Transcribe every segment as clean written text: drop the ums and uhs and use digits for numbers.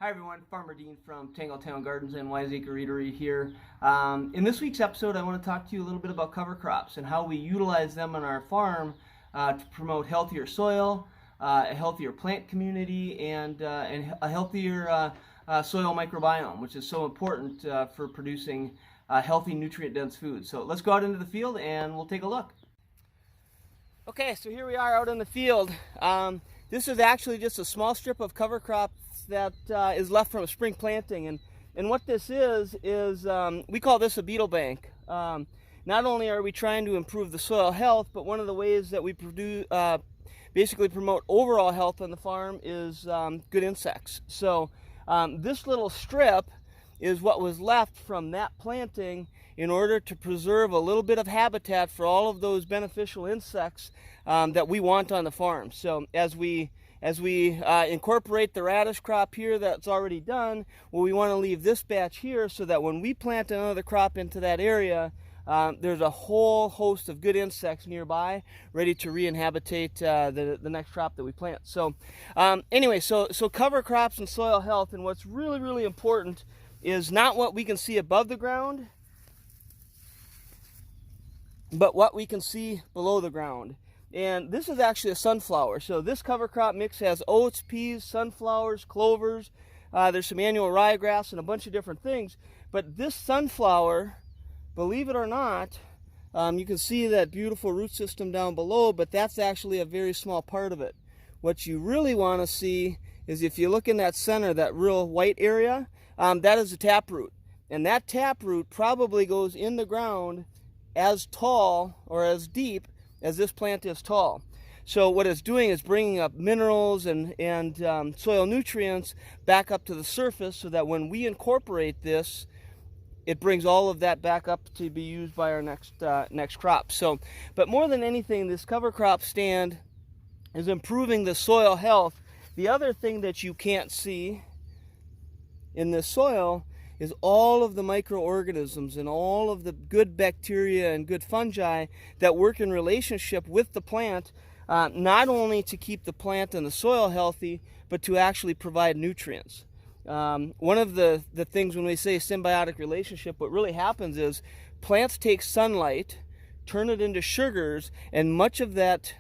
Hi everyone, Farmer Dean from Tangletown Gardens and Acre Eatery here. In this week's episode I want to talk to you a little bit about cover crops and how we utilize them on our farm to promote healthier soil, a healthier plant community, and a healthier soil microbiome, which is so important for producing healthy, nutrient-dense food. So let's go out into the field and we'll take a look. Okay, so here we are out in the field. This is actually just a small strip of cover crops that is left from a spring planting, and what this is we call this a beetle bank. Not only are we trying to improve the soil health, but one of the ways that we basically promote overall health on the farm is good insects. So this little strip is what was left from that planting in order to preserve a little bit of habitat for all of those beneficial insects that we want on the farm. So as we incorporate the radish crop here that's already done, well, we want to leave this batch here so that when we plant another crop into that area, there's a whole host of good insects nearby ready to re-inhabitate the next crop that we plant. So anyway, so cover crops and soil health, and what's really, really important is not what we can see above the ground, but what we can see below the ground. And this is actually a sunflower. So this cover crop mix has oats, peas, sunflowers, clovers. There's some annual ryegrass and a bunch of different things. But this sunflower, believe it or not, you can see that beautiful root system down below, but that's actually a very small part of it. What you really want to see is, if you look in that center, that real white area, that is a taproot. And that taproot probably goes in the ground as tall or as deep as this plant is tall. So what it's doing is bringing up minerals and soil nutrients back up to the surface, so that when we incorporate this, it brings all of that back up to be used by our next crop. So, but more than anything, this cover crop stand is improving the soil health. The other thing that you can't see in this soil is all of the microorganisms and all of the good bacteria and good fungi that work in relationship with the plant, not only to keep the plant and the soil healthy, but to actually provide nutrients. One of the things when we say symbiotic relationship, what really happens is plants take sunlight, turn it into sugars, and much of that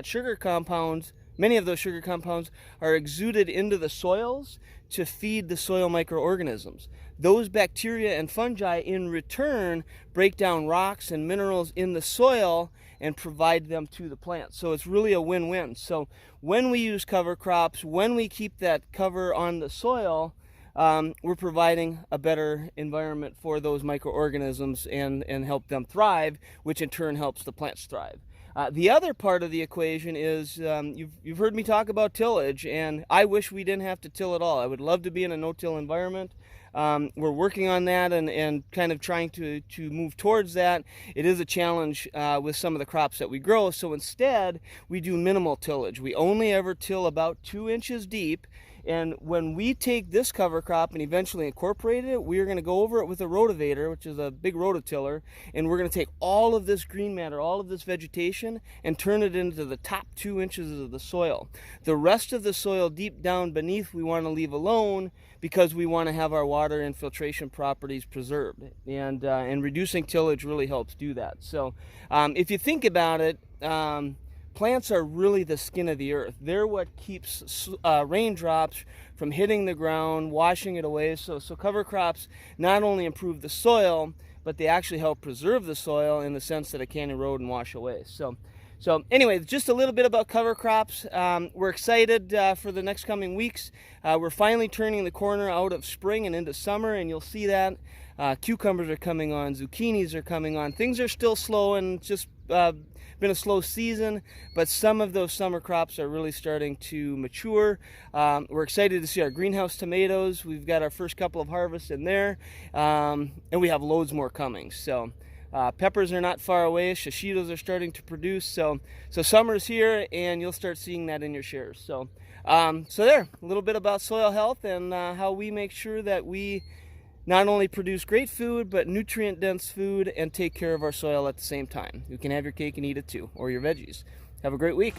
sugar compounds, many of those sugar compounds are exuded into the soils to feed the soil microorganisms. Those bacteria and fungi in return break down rocks and minerals in the soil and provide them to the plant. So it's really a win-win. So when we use cover crops, when we keep that cover on the soil, we're providing a better environment for those microorganisms and help them thrive, which in turn helps the plants thrive. The other part of the equation is, you've heard me talk about tillage, and I wish we didn't have to till at all. I would love to be in a no-till environment. We're working on that and kind of trying to move towards that. It is a challenge with some of the crops that we grow, so instead we do minimal tillage. We only ever till about 2 inches deep. And when we take this cover crop and eventually incorporate it, we're going to go over it with a rotavator, which is a big rototiller, and we're going to take all of this green matter, all of this vegetation, and turn it into the top 2 inches of the soil. The rest of the soil deep down beneath we want to leave alone, because we want to have our water infiltration properties preserved. And reducing tillage really helps do that. So if you think about it, plants are really the skin of the earth. They're what keeps raindrops from hitting the ground, washing it away. So cover crops not only improve the soil, but they actually help preserve the soil in the sense that it can't erode and wash away. So anyway, just a little bit about cover crops. We're excited for the next coming weeks. We're finally turning the corner out of spring and into summer, and you'll see that. Cucumbers are coming on, zucchinis are coming on. Things are still slow, and just been a slow season, but some of those summer crops are really starting to mature. We're excited to see our greenhouse tomatoes. We've got our first couple of harvests in there, and we have loads more coming. So peppers are not far away. Shishitos are starting to produce. So summer's here, and you'll start seeing that in your shares. So there, a little bit about soil health and how we make sure that we not only produce great food, but nutrient-dense food, and take care of our soil at the same time. You can have your cake and eat it too, or your veggies. Have a great week.